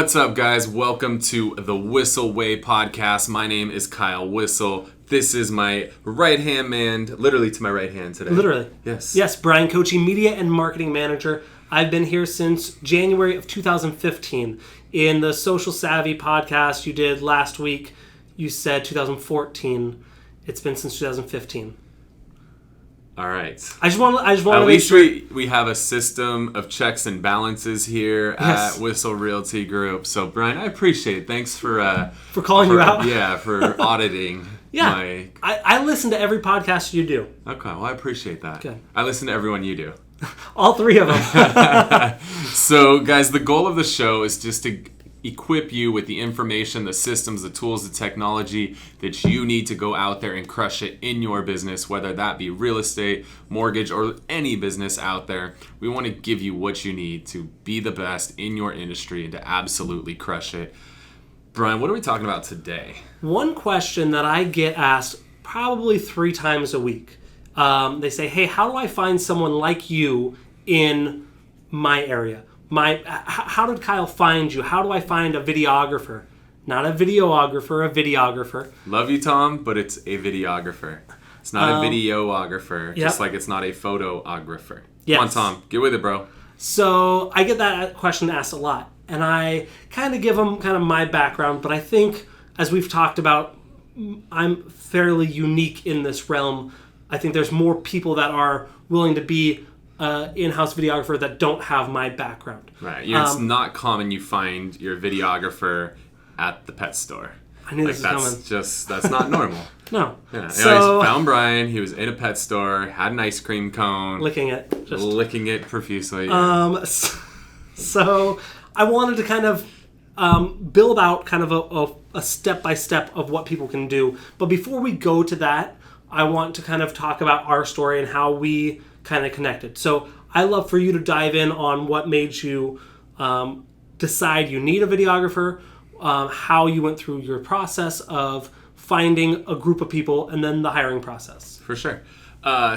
What's up, guys? Welcome to the Whissel Way Podcast. My name is Kyle Whissel. This is my right-hand man, literally to my right hand today. Literally. Yes. Yes, Bryan, Koci, Media and Marketing Manager. I've been here since January of 2015. In the Social Savvy podcast you did last week, you said 2014. It's been since 2015. All right. I just want to At make least sure. we have a system of checks and balances here Yes. at Whissel Realty Group. So, Bryan, I appreciate it. Thanks for calling you out. Yeah, for auditing. Yeah. I listen to every podcast you do. Okay, well, I appreciate that. Good. I listen to everyone you do. All three of them. So, guys, the goal of the show is just to equip you with the information, the systems, the tools, the technology that you need to go out there and crush it in your business, whether that be real estate, mortgage, or any business out there. We want to give you what you need to be the best in your industry and to absolutely crush it. Bryan, what are we talking about today? One question that I get asked probably 3 times a week. They say, hey, how do I find someone like you in my area? How did Kyle find you? How do I find a videographer? Not a videographer, a videographer. Love you, Tom, but it's a videographer. It's not a videographer, just like it's not a photographer. Yes. Come on, Tom. Get with it, bro. So I get that question asked a lot. And I kind of give them kind of my background. But I think, as we've talked about, I'm fairly unique in this realm. I think there's more people that are willing to be in-house videographer that don't have my background. Right. It's not common you find your videographer at the pet store. I knew this was coming. That's not normal. No. Yeah. So, I found Bryan. He was in a pet store, had an ice cream cone. licking it. Licking it profusely. So I wanted to kind of build out kind of a step-by-step of what people can do. But before we go to that, I want to kind of talk about our story and how we kind of connected. So I love for you to dive in on what made you decide you need a videographer, how you went through your process of finding a group of people, and then the hiring process. For sure.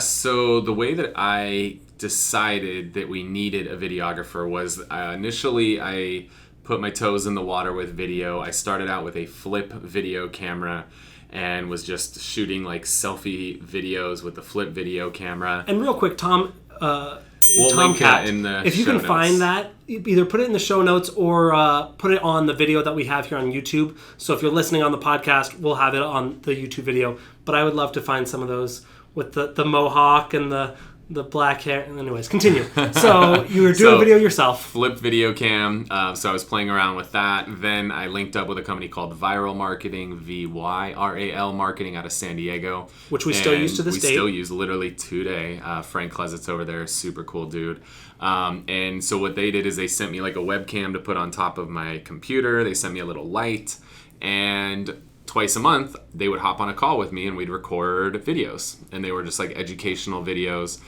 So the way that I decided that we needed a videographer was initially I put my toes in the water with video. I started out with a flip video camera and was just shooting like selfie videos with the flip video camera. And real quick, Tom, We'll Tom link Cat, it in the if you show can notes. find that, either put it in the show notes or put it on the video that we have here on YouTube. So if you're listening on the podcast, we'll have it on the YouTube video. But I would love to find some of those with the mohawk and the black hair. Anyways, continue. So you were doing video yourself. Flip video cam. So I was playing around with that. Then I linked up with a company called Viral Marketing, VYRAL Marketing out of San Diego. Which we still use to this day. We still use literally today. Frank Klezet's over there. Super cool dude. And so what they did is they sent me like a webcam to put on top of my computer. They sent me a little light. And twice a month, they would hop on a call with me and we'd record videos. And they were just like educational videos.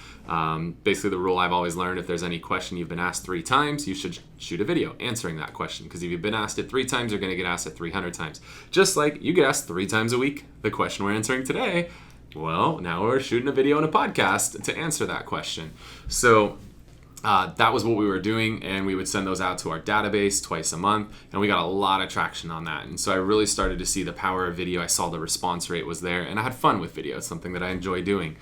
Basically, the rule I've always learned, if there's any question you've been asked 3 times, you should shoot a video answering that question. Because if you've been asked it 3 times, you're going to get asked it 300 times. Just like you get asked 3 times a week the question we're answering today. Well, now we're shooting a video and a podcast to answer that question. So that was what we were doing, and we would send those out to our database twice a month, and we got a lot of traction on that. And so I really started to see the power of video. I saw the response rate was there, and I had fun with video. It's something that I enjoy doing.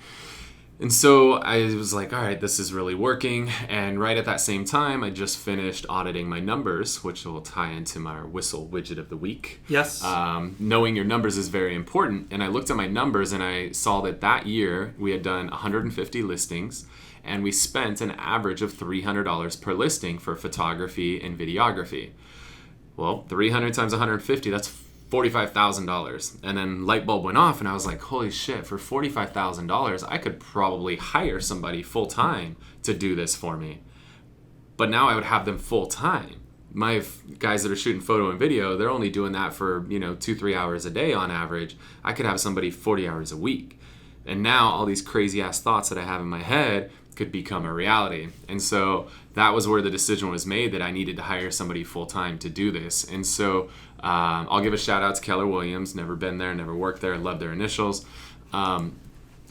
And so I was like, all right, this is really working. And right at that same time, I just finished auditing my numbers, which will tie into my Whissel Widget of the week. Yes. Knowing your numbers is very important. And I looked at my numbers and I saw that year we had done 150 listings and we spent an average of $300 per listing for photography and videography. Well, 300 times 150, that's $45,000. And then light bulb went off and I was like, holy shit, for $45,000, I could probably hire somebody full time to do this for me. But now I would have them full time. My guys that are shooting photo and video, they're only doing that for, 2-3 hours a day on average. I could have somebody 40 hours a week. And now all these crazy ass thoughts that I have in my head could become a reality. And so that was where the decision was made that I needed to hire somebody full time to do this. And so I'll give a shout out to Keller Williams. Never been there, never worked there. Love their initials. I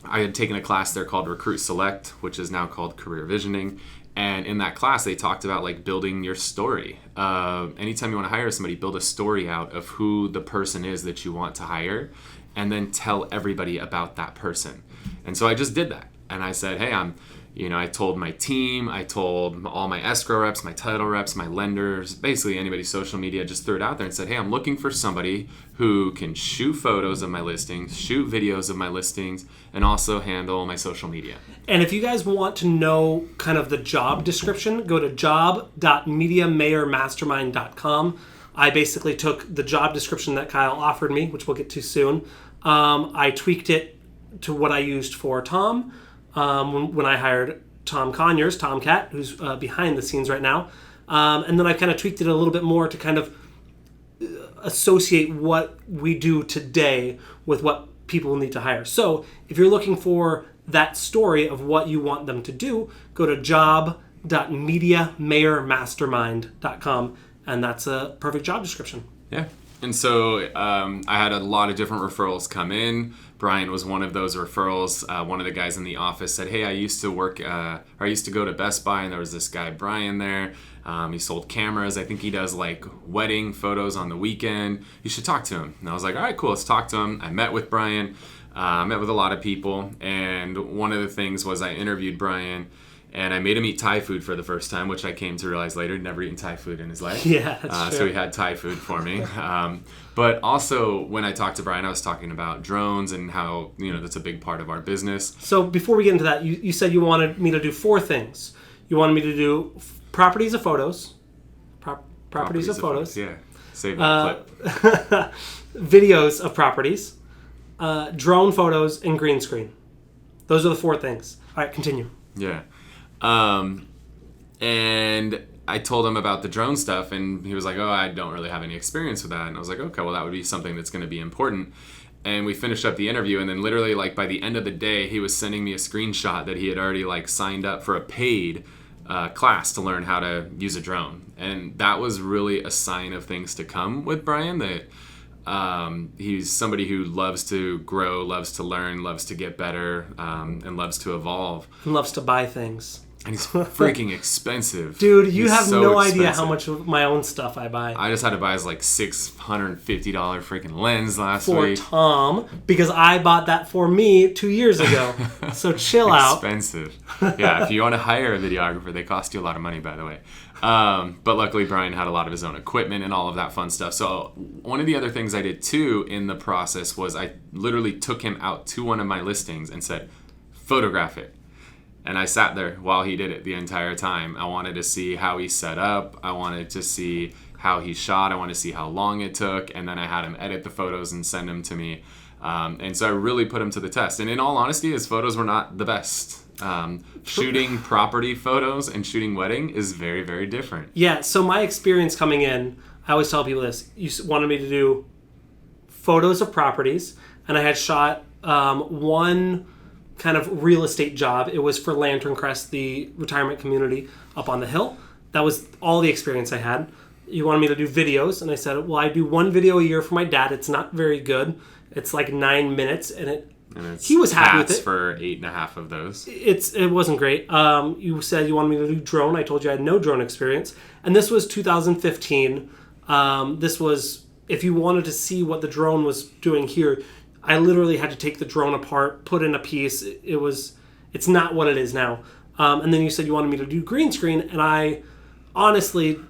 had taken a class there called Recruit Select, which is now called Career Visioning. And in that class, they talked about like building your story. Anytime you want to hire somebody, build a story out of who the person is that you want to hire, and then tell everybody about that person. And so I just did that. And I said, hey, I told my team, I told all my escrow reps, my title reps, my lenders, basically anybody's social media, just threw it out there and said, hey, I'm looking for somebody who can shoot photos of my listings, shoot videos of my listings, and also handle my social media. And if you guys want to know kind of the job description, go to job.mediamayormastermind.com. I basically took the job description that Kyle offered me, which we'll get to soon. I tweaked it to what I used for Tom when I hired Tom Conyers, Tomcat, who's behind the scenes right now. And then I kind of tweaked it a little bit more to kind of associate what we do today with what people need to hire. So if you're looking for that story of what you want them to do, go to job.mediamayormastermind.com, and that's a perfect job description. Yeah. And so I had a lot of different referrals come in. Brian was one of those referrals. One of the guys in the office said, hey, I used to go to Best Buy, and there was this guy, Brian, there. He sold cameras. I think he does like wedding photos on the weekend. You should talk to him. And I was like, all right, cool, let's talk to him. I met with Brian. I met with a lot of people. And one of the things was I interviewed Brian, and I made him eat Thai food for the first time, which I came to realize later, he'd never eaten Thai food in his life. Yeah, that's true. So he had Thai food for me. But also, when I talked to Brian, I was talking about drones and how, that's a big part of our business. So before we get into that, you said you wanted me to do 4 things. You wanted me to do properties of photos. Properties of photos. Yeah, save that clip. Videos of properties. Drone photos, and green screen. Those are the 4 things. All right, continue. Yeah. And I told him about the drone stuff, and he was like, oh, I don't really have any experience with that. And I was like, okay, well, that would be something that's going to be important. And we finished up the interview, and then literally, like, by the end of the day, he was sending me a screenshot that he had already, like, signed up for a paid class to learn how to use a drone. And that was really a sign of things to come with Brian, that he's somebody who loves to grow, loves to learn, loves to get better, and loves to evolve. And loves to buy things. And he's freaking expensive. Dude, you have no idea how much of my own stuff I buy. I just had to buy his like $650 freaking lens last week. For Tom, because I bought that for me 2 years ago. So chill out. Expensive. Yeah, if you want to hire a videographer, they cost you a lot of money, by the way. But luckily, Brian had a lot of his own equipment and all of that fun stuff. So one of the other things I did too in the process was I literally took him out to one of my listings and said, photograph it. And I sat there while he did it the entire time. I wanted to see how he set up. I wanted to see how he shot. I wanted to see how long it took. And then I had him edit the photos and send them to me. And so I really put him to the test. And in all honesty, his photos were not the best. Shooting property photos and shooting wedding is very, very different. Yeah, so my experience coming in, I always tell people this. You wanted me to do photos of properties. And I had shot one kind of real estate job. It was for Lantern Crest, the retirement community up on the hill. That was all the experience I had. You wanted me to do videos, and I said, well, I do 1 video a year for my dad. It's not very good. It's like 9 minutes, and he was happy with it. For 8.5 of those. It wasn't great. You said you wanted me to do drone. I told you I had no drone experience, and this was 2015. This was, if you wanted to see what the drone was doing here, I literally had to take the drone apart, put in a piece. It's not what it is now. And then you said you wanted me to do green screen, and I honestly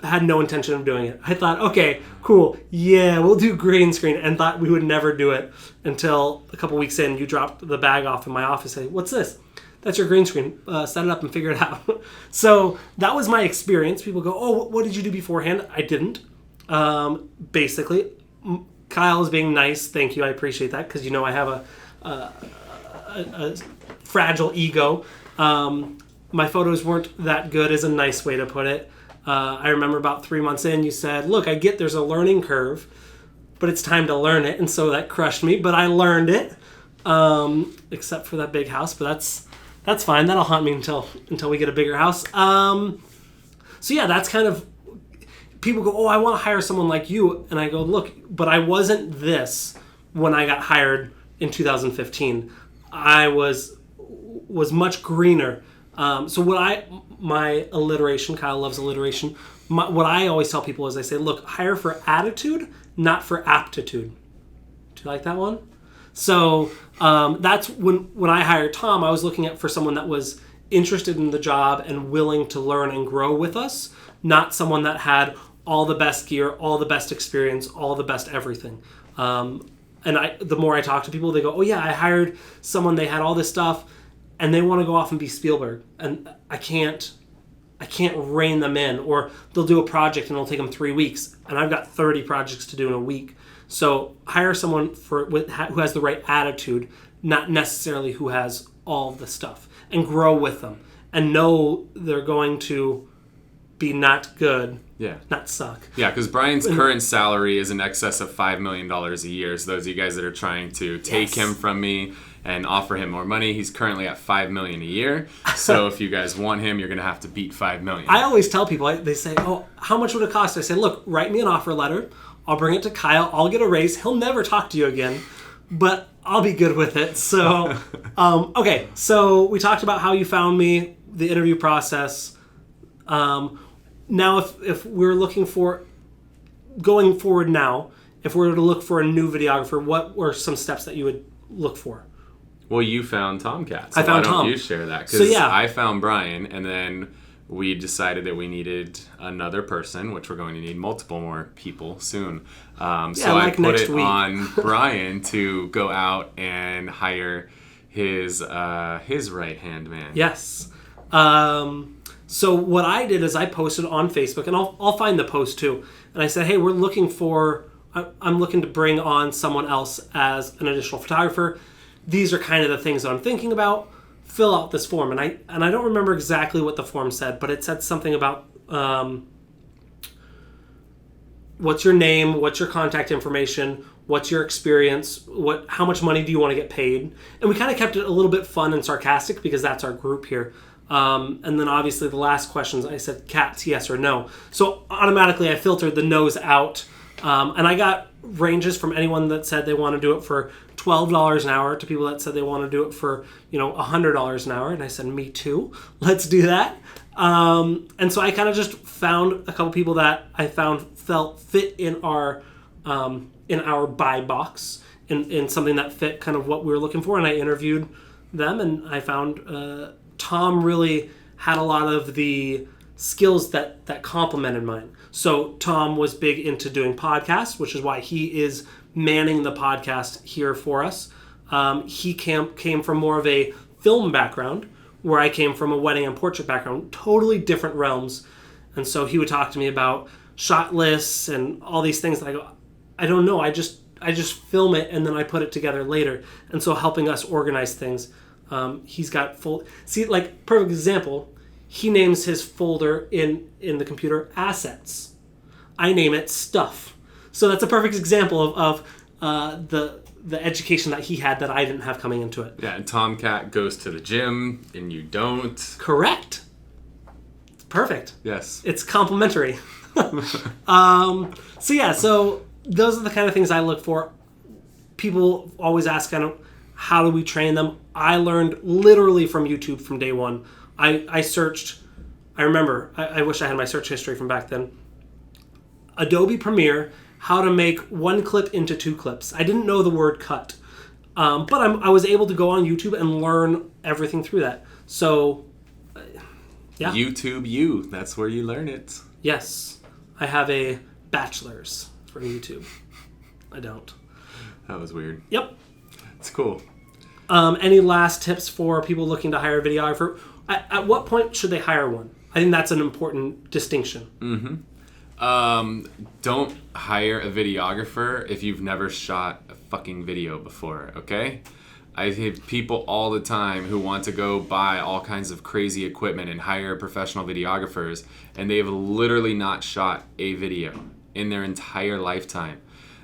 had no intention of doing it. I thought, okay, cool, yeah, we'll do green screen, and thought we would never do it until a couple weeks in, you dropped the bag off in my office and say, what's this? That's your green screen. Set it up and figure it out. So that was my experience. People go, oh, what did you do beforehand? I didn't. Basically, Kyle is being nice. Thank you. I appreciate that because I have a fragile ego. My photos weren't that good is a nice way to put it. I remember about 3 months in, you said, look, I get there's a learning curve, but it's time to learn it. And so that crushed me, but I learned it, except for that big house. But that's fine. That'll haunt me until we get a bigger house. So yeah, that's kind of, people go, oh, I want to hire someone like you. And I go, look, but I wasn't this when I got hired in 2015. I was much greener. So my alliteration, Kyle loves alliteration. What I always tell people is I say, look, hire for attitude, not for aptitude. Do you like that one? So that's when I hired Tom, I was looking for someone that was interested in the job and willing to learn and grow with us, not someone that had all the best gear, all the best experience, all the best everything. And the more I talk to people, they go, oh yeah, I hired someone, they had all this stuff, and they want to go off and be Spielberg. And I can't rein them in. Or they'll do a project and it'll take them 3 weeks, and I've got 30 projects to do in a week. So hire someone who has the right attitude, not necessarily who has all the stuff, and grow with them and know they're going to be not good, not suck. Yeah, because Brian's current salary is in excess of $5 million a year. So those of you guys that are trying to take him from me and offer him more money, he's currently at $5 million a year. So if you guys want him, you're going to have to beat $5 million. I always tell people, they say, oh, how much would it cost? I say, look, write me an offer letter. I'll bring it to Kyle. I'll get a raise. He'll never talk to you again, but I'll be good with it. So, okay. So we talked about how you found me, the interview process. Now, if we're looking for, going forward now, if we were to look for a new videographer, what were some steps that you would look for? Well, you found Tomcat. So I found Tom. Why don't you share that? Because I found Brian, and then we decided that we needed another person, which we're going to need multiple more people soon. So I put it on Brian to go out and hire his right-hand man. Yes. So what I did is I posted on Facebook, and I'll find the post too. And I said, hey, I'm looking to bring on someone else as an additional photographer. These are kind of the things that I'm thinking about. Fill out this form. And I don't remember exactly what the form said, but it said something about what's your name, what's your contact information, what's your experience, how much money do you want to get paid. And we kind of kept it a little bit fun and sarcastic because that's our group here. And then obviously the last questions, I said cats, yes or no. So automatically I filtered the no's out. And I got ranges from anyone that said they want to do it for $12 an hour to people that said they want to do it for, $100 an hour. And I said, me too. Let's do that. And so I kind of just found a couple people that I found felt fit in our buy box, in something that fit kind of what we were looking for. And I interviewed them, and I found Tom really had a lot of the skills that complemented mine. So Tom was big into doing podcasts, which is why he is manning the podcast here for us. He came from more of a film background, where I came from a wedding and portrait background, totally different realms. And so he would talk to me about shot lists and all these things that I go, I don't know, I just film it and then I put it together later. And so helping us organize things. He's got perfect example, he names his folder in the computer assets. I name it stuff. So that's a perfect example of the education that he had that I didn't have coming into it. Yeah, and Tomcat goes to the gym and you don't. Correct. Perfect. Yes. It's complimentary. So those are the kind of things I look for. People always ask kind of, how do we train them? I learned literally from YouTube from day one. I searched, I remember, I wish I had my search history from back then. Adobe Premiere, how to make one clip into 2 clips. I didn't know the word cut. But I was able to go on YouTube and learn everything through that. So, yeah. YouTube that's where you learn it. Yes. I have a bachelor's from YouTube. I don't. That was weird. Yep. It's cool. Any last tips for people looking to hire a videographer? At what point should they hire one? I think that's an important distinction. Mm-hmm. Don't hire a videographer if you've never shot a fucking video before, okay? I have people all the time who want to go buy all kinds of crazy equipment and hire professional videographers, and they have literally not shot a video in their entire lifetime.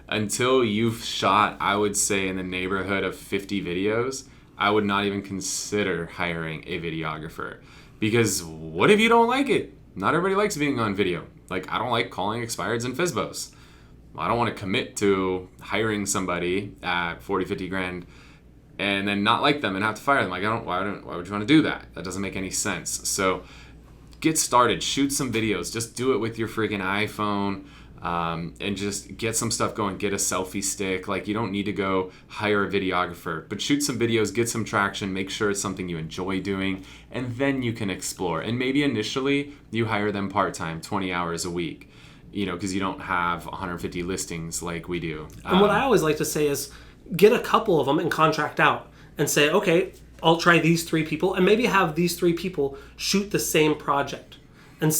Until you've shot, I would say, in the neighborhood of 50 videos, I would not even consider hiring a videographer. Because what if you don't like it? Not everybody likes being on video. Like, I don't like calling expireds and FSBOs. I don't want to commit to hiring somebody at 40, 50 grand and then not like them and have to fire them. Like, why would you want to do that? That doesn't make any sense. So get started, shoot some videos, just do it with your freaking iPhone. And just get some stuff going. Get a selfie stick. Like, you don't need to go hire a videographer, but shoot some videos, get some traction, make sure it's something you enjoy doing, and then you can explore. And maybe initially you hire them part-time, 20 hours a week, because you don't have 150 listings like we do. And what I always like to say is get a couple of them and contract out and say, okay, I'll try these 3 people, and maybe have these 3 people shoot the same project. And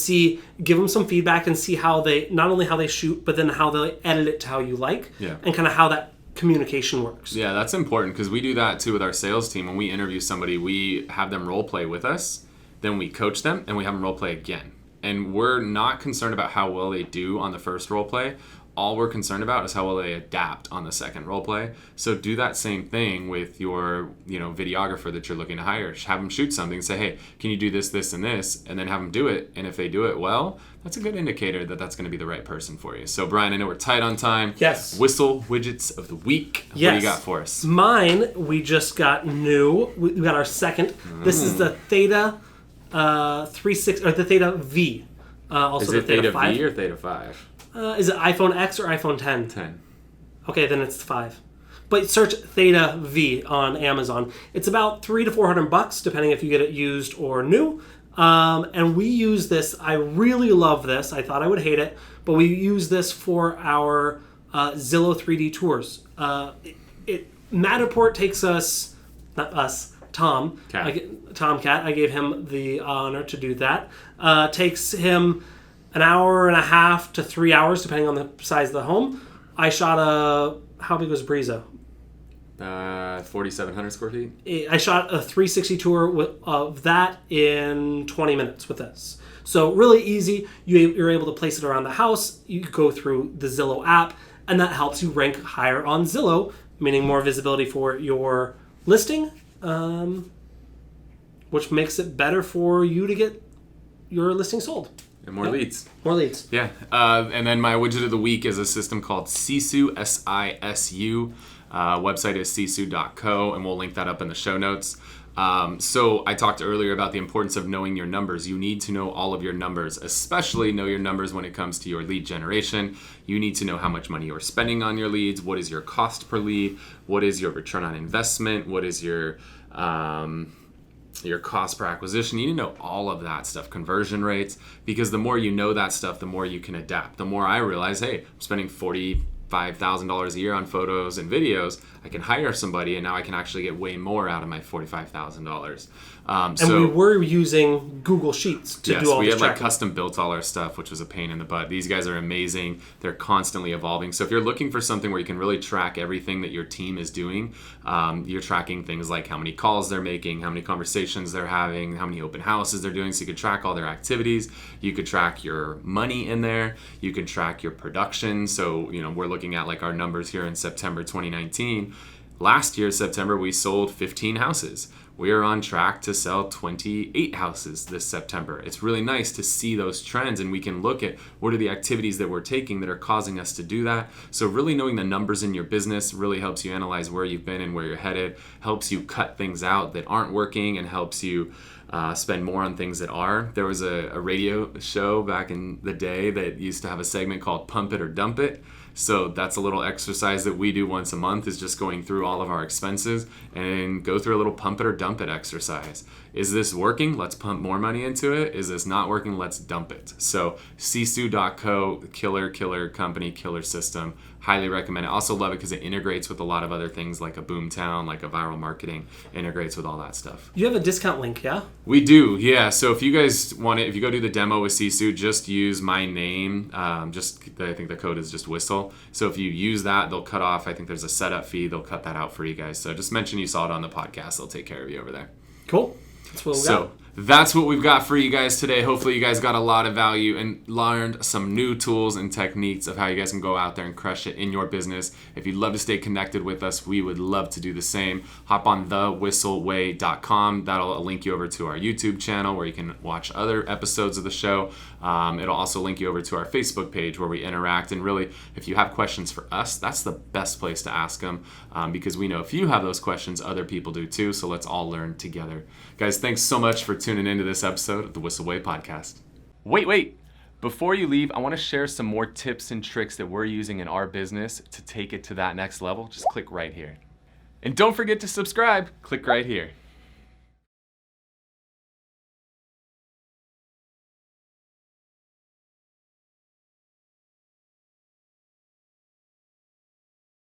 give them some feedback and see not only how they shoot, but then how they edit it to how you like, and kind of how that communication works. Yeah, that's important, because we do that too with our sales team. When we interview somebody, we have them role play with us, then we coach them, and we have them role play again. And we're not concerned about how well they do on the first role play. All we're concerned about is how well they adapt on the second role play. So do that same thing with your, videographer that you're looking to hire. Just have them shoot something and say, hey, can you do this, this, and this? And then have them do it. And if they do it well, that's a good indicator that that's going to be the right person for you. So Brian, I know we're tight on time. Yes. Whissel Widgets of the week. Yes. What do you got for us? Mine, we just got new. We got our second. This is the Theta 36, or the Theta V. Also is the it Theta 5. V or Theta 5? Is it iPhone X or iPhone 10? 10. Okay, then it's 5. But search Theta V on Amazon. It's about $300 to $400, depending if you get it used or new. And we use this. I really love this. I thought I would hate it, but we use this for our Zillow 3D tours. Matterport takes us, not us, Tom. Tomcat. I gave him the honor to do that. Takes him an hour and a half to 3 hours, depending on the size of the home. I shot how big was Breeza? 4,700 square feet. I shot a 360 tour of that in 20 minutes with this. So really easy. You're able to place it around the house. You go through the Zillow app, and that helps you rank higher on Zillow, meaning more visibility for your listing, which makes it better for you to get your listing sold. And more leads. More leads. Yeah. And then my widget of the week is a system called Sisu, SISU. Website is sisu.co, and we'll link that up in the show notes. So I talked earlier about the importance of knowing your numbers. You need to know all of your numbers, especially know your numbers when it comes to your lead generation. You need to know how much money you're spending on your leads. What is your cost per lead? What is your return on investment? What is your cost per acquisition? You need to know all of that stuff, conversion rates, because the more you know that stuff, the more you can adapt. The more I realize, hey, I'm spending $45,000 a year on photos and videos, I can hire somebody, and now I can actually get way more out of my $45,000. And we were using Google Sheets to do all this we had tracking. custom built all our stuff, which was a pain in the butt. These guys are amazing. They're constantly evolving. So if you're looking for something where you can really track everything that your team is doing, you're tracking things like how many calls they're making, how many conversations they're having, how many open houses they're doing. So you could track all their activities. You could track your money in there. You can track your production. So, we're looking at our numbers here in September 2019. Last year, September, we sold 15 houses. We are on track to sell 28 houses this September. It's really nice to see those trends, and we can look at what are the activities that we're taking that are causing us to do that. So really knowing the numbers in your business really helps you analyze where you've been and where you're headed, helps you cut things out that aren't working, and helps you spend more on things that are. There was a radio show back in the day that used to have a segment called Pump It or Dump It. So that's a little exercise that we do once a month, is just going through all of our expenses and go through a little pump it or dump it exercise. Is this working? Let's pump more money into it. Is this not working? Let's dump it. So sisu.co, killer company, killer system. Highly recommend it. Also love it because it integrates with a lot of other things like a Boomtown, like a viral marketing, integrates with all that stuff. You have a discount link, yeah? We do, yeah. So if you guys want it, if you go do the demo with Sisu, just use my name. I think the code is just Whissel. So if you use that, they'll cut off, I think there's a setup fee. They'll cut that out for you guys. So just mention you saw it on the podcast. They'll take care of you over there. Cool. That's what we got. That's what we've got for you guys today. Hopefully you guys got a lot of value and learned some new tools and techniques of how you guys can go out there and crush it in your business. If you'd love to stay connected with us, we would love to do the same. Hop on thewhisselway.com. That'll link you over to our YouTube channel where you can watch other episodes of the show. It'll also link you over to our Facebook page where we interact. And really, if you have questions for us, that's the best place to ask them because we know if you have those questions, other people do too. So let's all learn together. Guys, thanks so much for tuning into this episode of the Whissel Way Podcast. Wait. Before you leave, I want to share some more tips and tricks that we're using in our business to take it to that next level. Just click right here. And don't forget to subscribe. Click right here.